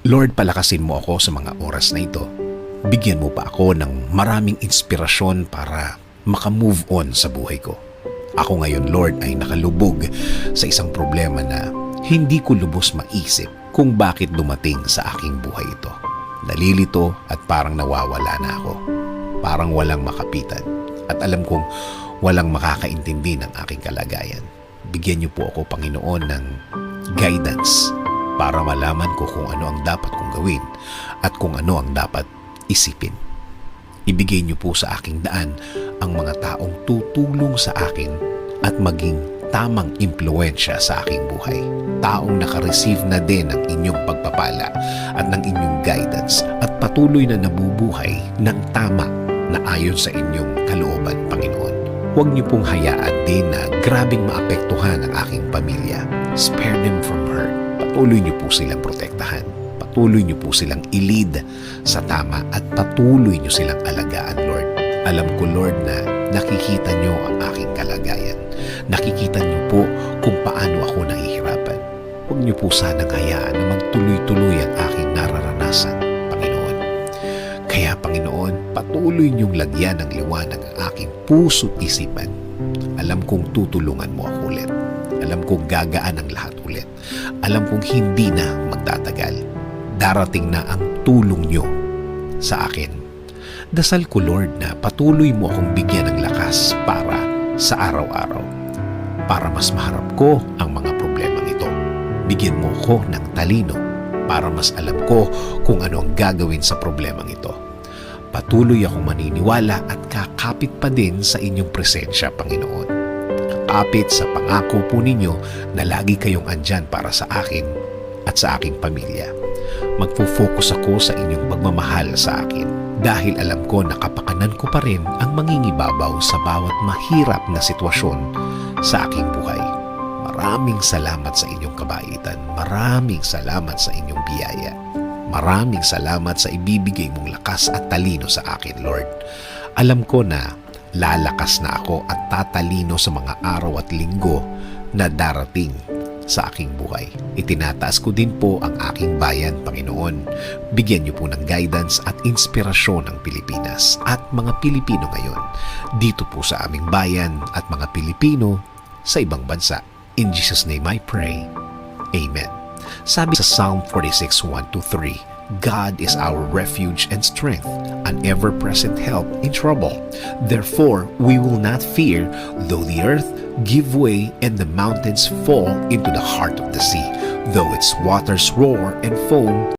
Lord, palakasin mo ako sa mga oras na ito. Bigyan mo pa ako ng maraming inspirasyon para makamove on sa buhay ko. Ako ngayon, Lord, ay nakalubog sa isang problema na hindi ko lubos maisip kung bakit dumating sa aking buhay ito. Nalilito at parang nawawala na ako. Parang walang makapitan. At alam kong walang makakaintindi ng aking kalagayan. Bigyan niyo po ako, Panginoon, ng guidance para malaman ko kung ano ang dapat kong gawin at kung ano ang dapat isipin. Ibigay niyo po sa aking daan ang mga taong tutulong sa akin at maging tamang impluensya sa aking buhay. Taong nakareceive na din ng inyong pagpapala at ng inyong guidance at patuloy na nabubuhay ng tama na ayon sa inyong kalooban, Panginoon. Huwag niyo pong hayaan din na grabing maapektuhan ang aking pamilya. Spare them from hurt. Patuloy niyo po silang protektahan. Patuloy niyo po silang i-lead sa tama at patuloy niyo silang alagaan, Lord. Alam ko, Lord, na nakikita niyo ang aking kalagayan. Nakikita niyo po kung paano ako nahihirapan. Huwag niyo po sanang hayaan na magtuloy-tuloy ang aking nararanasan, Panginoon. Kaya, Panginoon, patuloy niyong lagyan ng liwanag ang aking puso't isipan. Alam kong tutulungan mo ako ulit. Alam kong gagaan ang lahat ulit. Alam kong hindi na magtatagal. Darating na ang tulong niyo sa akin. Dasal ko, Lord, na patuloy mo akong bigyan ng lakas para sa araw-araw. Para mas maharap ko ang mga problemang ito. Bigyan mo ko ng talino para mas alam ko kung ano ang gagawin sa problemang ito. Patuloy akong maniniwala at kakapit pa din sa inyong presensya, Panginoon. Kakapit sa pangako po ninyo na lagi kayong andyan para sa akin at sa aking pamilya. Magpo-focus ako sa inyong pagmamahal sa akin dahil alam ko na kapakanan ko pa rin ang mangingibabaw sa bawat mahirap na sitwasyon sa aking buhay. Maraming salamat sa inyong kabaitan. Maraming salamat sa inyong biyaya. Maraming salamat sa ibibigay mong lakas at talino sa akin, Lord. Alam ko na lalakas na ako at tatalino sa mga araw at linggo na darating sa aking buhay. Itinataas ko din po ang aking bayan, Panginoon. Bigyan niyo po ng guidance at inspirasyon ng Pilipinas at mga Pilipino ngayon dito po sa aming bayan at mga Pilipino sa ibang bansa. In Jesus' name I pray. Amen. Sabi sa Psalm 46:1-3, God is our refuge and strength, an ever-present help in trouble. Therefore, we will not fear, though the earth give way and the mountains fall into the heart of the sea, though its waters roar and foam